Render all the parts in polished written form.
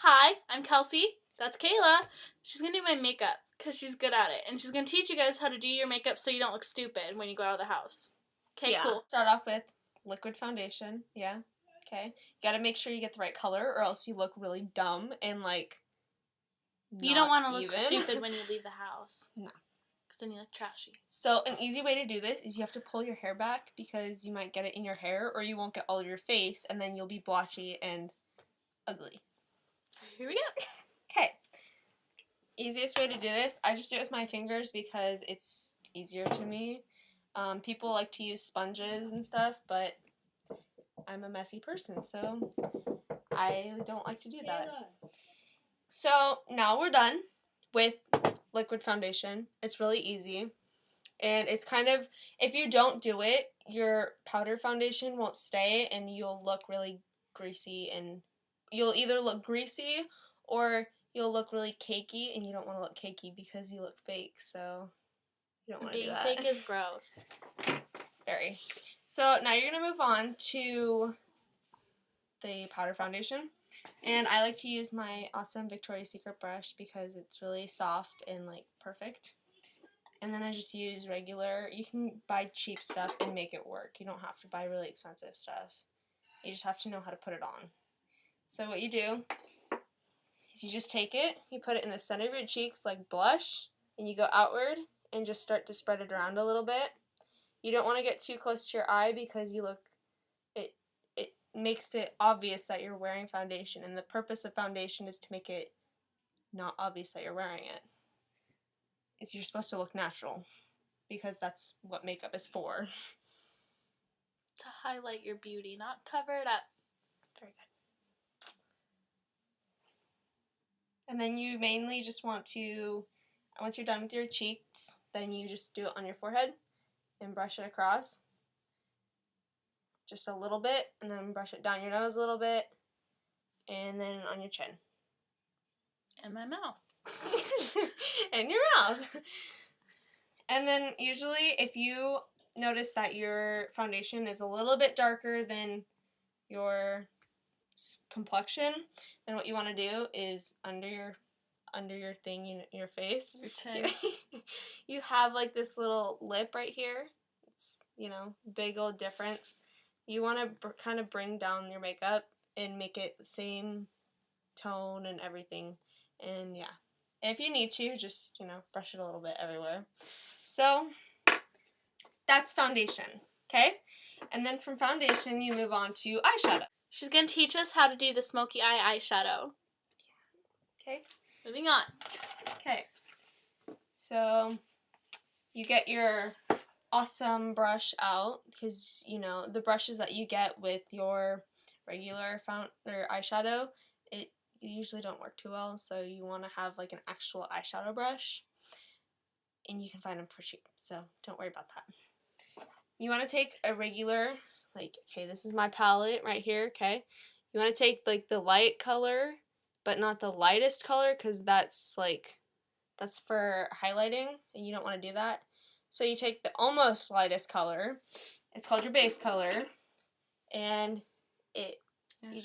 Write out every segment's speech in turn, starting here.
Hi, I'm Kelsey. That's Caylah. She's gonna do my makeup because she's good at it. And she's gonna teach you guys how to do your makeup so you don't look stupid when you go out of the house. Okay, Yeah. cool. Start off with liquid foundation. Yeah. Okay. You gotta make sure you get the right color or else you look really dumb and like You don't want to not look even. stupid when you leave the house. No. Because then you look trashy. So an easy way to do this is you have to pull your hair back because you might get it in your hair or you won't get all of your face and then you'll be blotchy and ugly. So here we go. Okay. Easiest way to do this, I just do it with my fingers because it's easier to me. People like to use sponges and stuff, but I'm a messy person, so I don't like to do that. So now we're done with liquid foundation. It's really easy. And it's kind of, if you don't do it, your powder foundation won't stay and you'll look really greasy and you'll either look greasy or you'll look really cakey and you don't want to look cakey because you look fake, so you don't want to do Being that. fake is gross. Very. So now you're going to move on to the powder foundation. And I like to use my awesome Victoria's Secret brush because it's really soft and like perfect. And then I just use regular, you can buy cheap stuff and make it work. You don't have to buy really expensive stuff. You just have to know how to put it on. So what you do is you just take it, you put it in the center of your cheeks like blush, and you go outward and just start to spread it around a little bit. You don't want to get too close to your eye because you look, it makes it obvious that you're wearing foundation, and the purpose of foundation is to make it not obvious that you're wearing it. Is you're supposed to look natural because that's what makeup is for. To highlight your beauty, not cover it up. Very good. And then you mainly just want to, once you're done with your cheeks, then you just do it on your forehead and brush it across. Just a little bit, and then brush it down your nose a little bit, and then on your chin. And my mouth. And your mouth. And then usually if you notice that your foundation is a little bit darker than your complexion, then what you want to do is under your thing in your face, your chin, you have like this little lip right here. It's, big old difference. You want to kind of bring down your makeup and make it the same tone and everything. And yeah, and if you need to, just brush it a little bit everywhere. So that's foundation, okay? And then from foundation you move on to eyeshadow. She's going to teach us how to do the smoky eye eyeshadow. Okay. Moving on. Okay. So you get your awesome brush out because, the brushes that you get with your regular eyeshadow, you usually don't work too well, so you want to have like an actual eyeshadow brush, and you can find them for cheap, so don't worry about that. You want to take a regular, okay, this is my palette right here, okay? You want to take like the light color, but not the lightest color, because that's for highlighting, and you don't want to do that. So you take the almost lightest color, it's called your base color, and you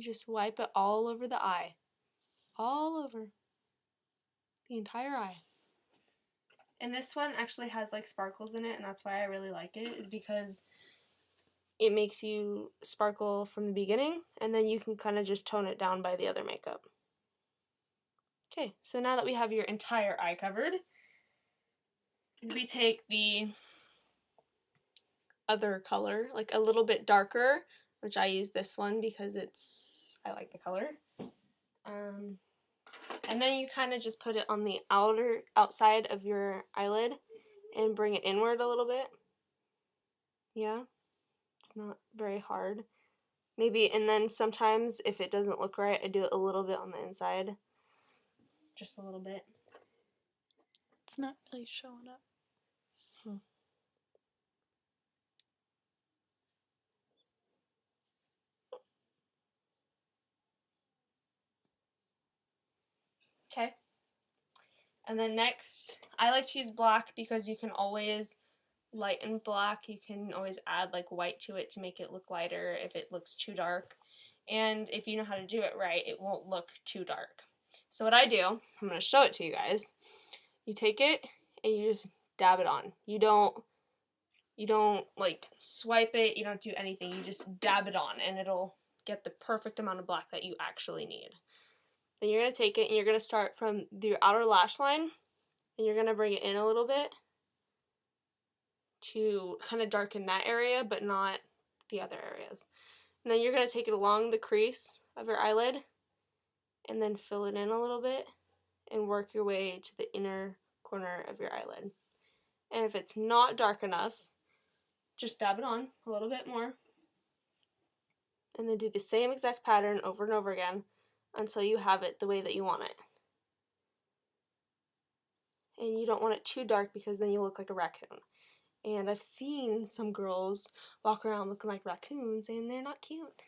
just wipe it all over the eye. All over. The entire eye. And this one actually has like sparkles in it, and that's why I really like it, is because it makes you sparkle from the beginning, and then you can kind of just tone it down by the other makeup. Okay, so now that we have your entire eye covered, we take the other color, like a little bit darker, which I use this one because I like the color. And then you kind of just put it on the outside of your eyelid and bring it inward a little bit. Yeah, it's not very hard. Maybe, and then sometimes if it doesn't look right, I do it a little bit on the inside. Just a little bit. It's not really showing up. Okay. And then next, I like to use black because you can always lighten black. You can always add like white to it to make it look lighter if it looks too dark. and if you know how to do it right, it won't look too dark. So what I do, I'm going to show it to you guys. You take it and you just dab it on. You don't like swipe it, you don't do anything. You just dab it on and it'll get the perfect amount of black that you actually need. Then you're going to take it and you're going to start from the outer lash line and you're going to bring it in a little bit to kind of darken that area but not the other areas. And then you're going to take it along the crease of your eyelid and then fill it in a little bit and work your way to the inner corner of your eyelid. And if it's not dark enough, just dab it on a little bit more. And then do the same exact pattern over and over again until you have it the way that you want it. And you don't want it too dark because then you look like a raccoon. And I've seen some girls walk around looking like raccoons and they're not cute.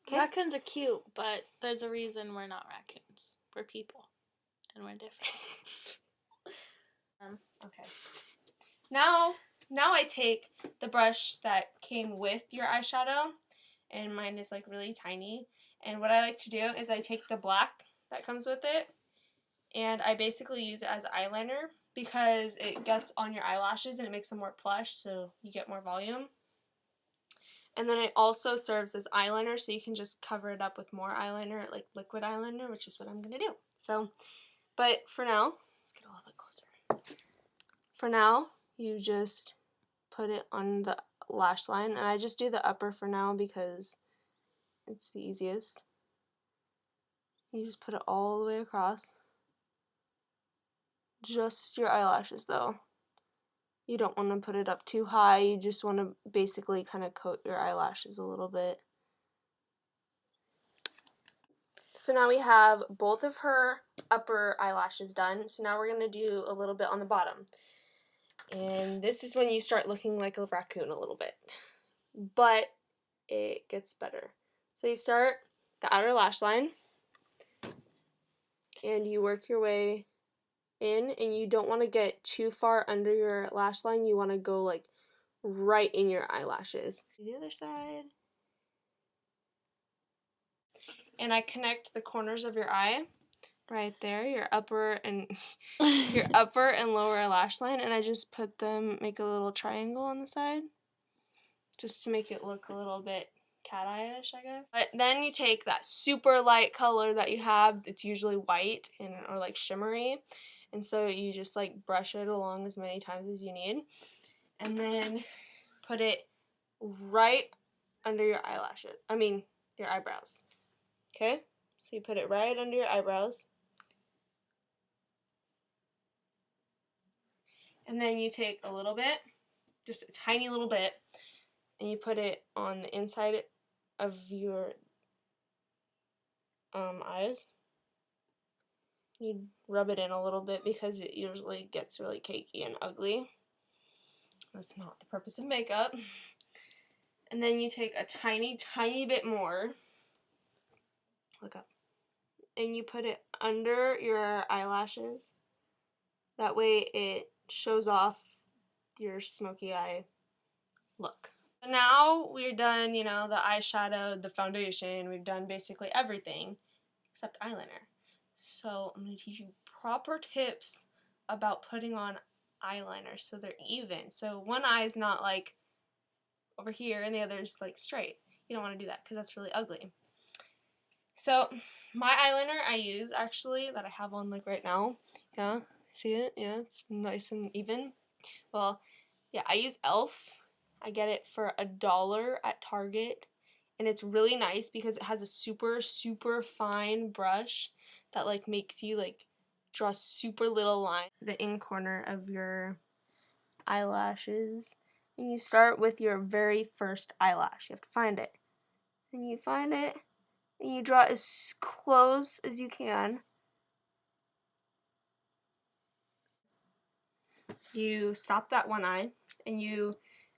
Okay. Raccoons are cute, but there's a reason we're not raccoons. We're people, and we're different. Okay. Now I take the brush that came with your eyeshadow, and mine is like really tiny. And what I like to do is I take the black that comes with it, and I basically use it as eyeliner because it gets on your eyelashes and it makes them more plush, so you get more volume. And then it also serves as eyeliner, so you can just cover it up with more eyeliner, like liquid eyeliner, which is what I'm going to do. So, but for now, let's get a little bit closer. For now, you just put it on the lash line, and I just do the upper for now because it's the easiest. You just put it all the way across. Just your eyelashes, though. You don't want to put it up too high, you just want to basically kind of coat your eyelashes a little bit. So now we have both of her upper eyelashes done, so now we're going to do a little bit on the bottom. And this is when you start looking like a raccoon a little bit. But it gets better. So you start the outer lash line, and you work your way in, and you don't want to get too far under your lash line. You want to go like right in your eyelashes. The other side. And I connect the corners of your eye right there, your upper and your upper and lower lash line, and I just put them, make a little triangle on the side just to make it look a little bit cat eye-ish, I guess. But then you take that super light color that you have, it's usually white and or like shimmery, and so you just like brush it along as many times as you need, and then put it right under your eyelashes. I mean, your eyebrows. Okay? So you put it right under your eyebrows. And then you take a little bit, just a tiny little bit, and you put it on the inside of your eyes. You rub it in a little bit because it usually gets really cakey and ugly. That's not the purpose of makeup. And then you take a tiny, tiny bit more. Look up. And you put it under your eyelashes. That way it shows off your smoky eye look. So now we're done, you know, the eyeshadow, the foundation, we've done basically everything except eyeliner. So I'm going to teach you proper tips about putting on eyeliner so they're even. So one eye is not like over here and the other is like straight. You don't want to do that because that's really ugly. So my eyeliner I use actually that I have on like right now. Yeah, see it? Yeah, it's nice and even. Well, yeah, I use e.l.f. I get it for $1 at Target, and it's really nice because it has a super, super fine brush that like makes you like draw super little lines. The in corner of your eyelashes, and you start with your very first eyelash. You have to find it, and you find it, and you draw as close as you can. You stop that one eye, and you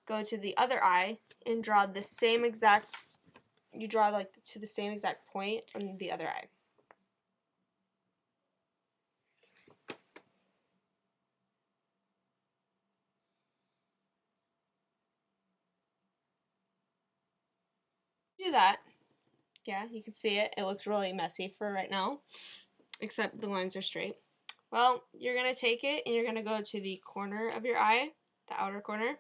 go to the other eye and draw the same exact, you draw like to the same exact point on the other eye. Do that. Yeah, you can see it. It looks really messy for right now, except the lines are straight. Well, you're going to take it and you're going to go to the corner of your eye, the outer corner,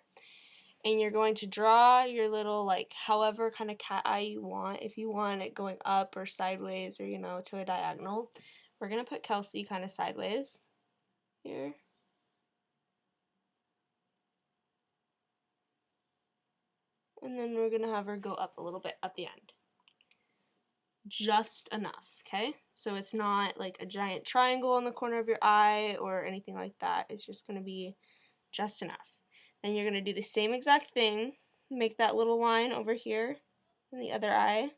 and you're going to draw your little, like, however kind of cat eye you want. If you want it going up or sideways or, you know, to a diagonal. We're going to put Kelsey kind of sideways here. And then we're going to have her go up a little bit at the end. Just enough, okay? So it's not like a giant triangle in the corner of your eye or anything like that. It's just going to be just enough. Then you're going to do the same exact thing. Make that little line over here in the other eye.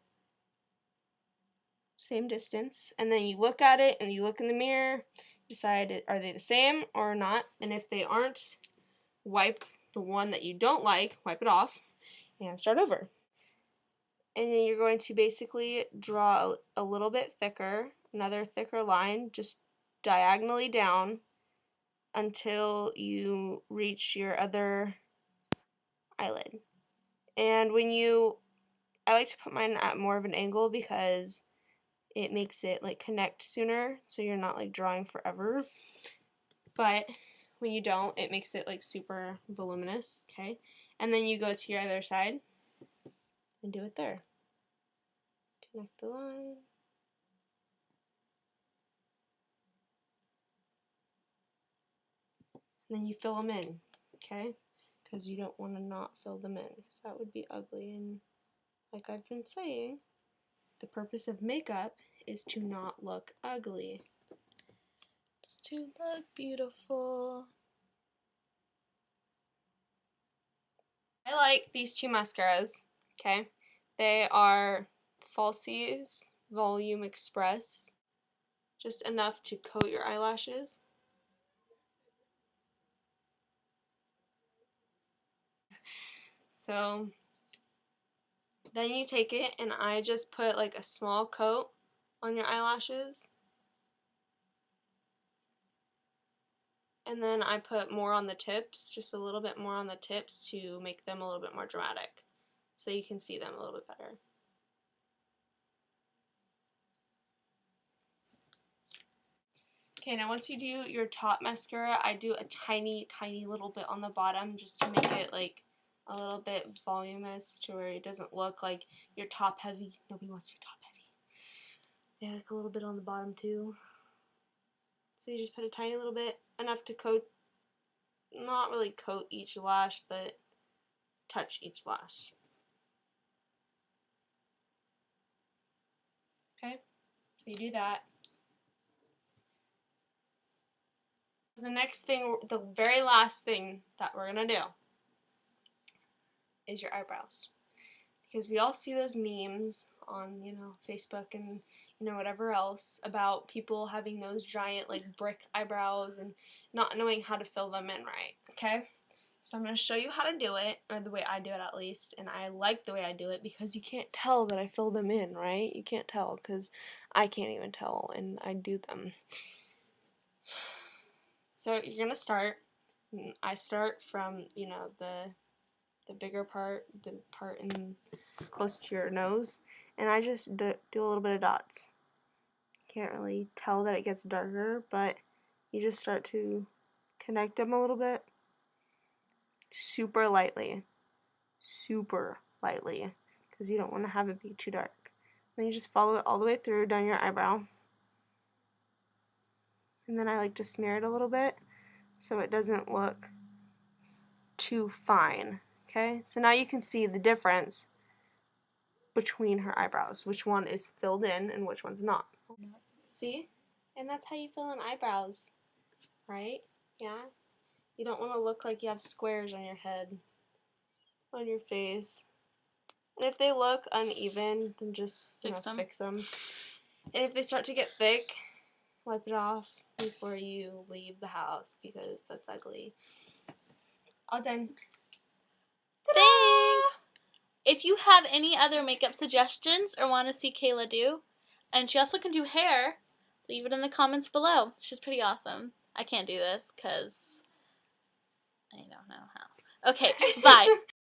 Same distance. And then you look at it and you look in the mirror. Decide, are they the same or not? And if they aren't, wipe the one that you don't like, wipe it off, and start over. And then you're going to basically draw a little bit thicker, another thicker line, just diagonally down until you reach your other eyelid. And I like to put mine at more of an angle because it makes it like connect sooner, so you're not like drawing forever. But when you don't, it makes it like super voluminous, okay? And then you go to your other side and do it there. Connect the line. And then you fill them in, okay? Because you don't want to not fill them in, because that would be ugly. And like I've been saying, the purpose of makeup is to not look ugly. It's to look beautiful. I like these two mascaras, okay? They are Falsies Volume Express. Just enough to coat your eyelashes. So then you take it and I just put like a small coat on your eyelashes. And then I put more on the tips, just a little bit more on the tips to make them a little bit more dramatic, so you can see them a little bit better. Okay, now once you do your top mascara, I do a tiny, tiny little bit on the bottom just to make it like a little bit voluminous to where it doesn't look like you're top heavy. Nobody wants to be top heavy. Yeah, like a little bit on the bottom too. So you just put a tiny little bit, enough to coat, not really coat each lash, but touch each lash. Okay, so you do that. The next thing, the very last thing that we're gonna do is your eyebrows. Because we all see those memes on, you know, Facebook and, you know, whatever else about people having those giant, like, brick eyebrows and not knowing how to fill them in right, okay? So I'm going to show you how to do it, or the way I do it at least, and I like the way I do it because you can't tell that I fill them in, right? You can't tell because I can't even tell, and I do them. So you're going to start, I start from, you know, the bigger part, the part in close to your nose, and I just do a little bit of dots. Can't really tell that it gets darker, but you just start to connect them a little bit. Super lightly, because you don't want to have it be too dark. Then you just follow it all the way through down your eyebrow. And then I like to smear it a little bit so it doesn't look too fine. Okay, so now you can see the difference between her eyebrows, which one is filled in and which one's not. See? And that's how you fill in eyebrows, right? Yeah? You don't want to look like you have squares on your head, on your face. And if they look uneven, then just fix them. And if they start to get thick, wipe it off before you leave the house because that's ugly. All done. Ta-da! Thanks! If you have any other makeup suggestions or want to see Caylah do, and she also can do hair, leave it in the comments below. She's pretty awesome. I can't do this because I don't know how. Okay, bye.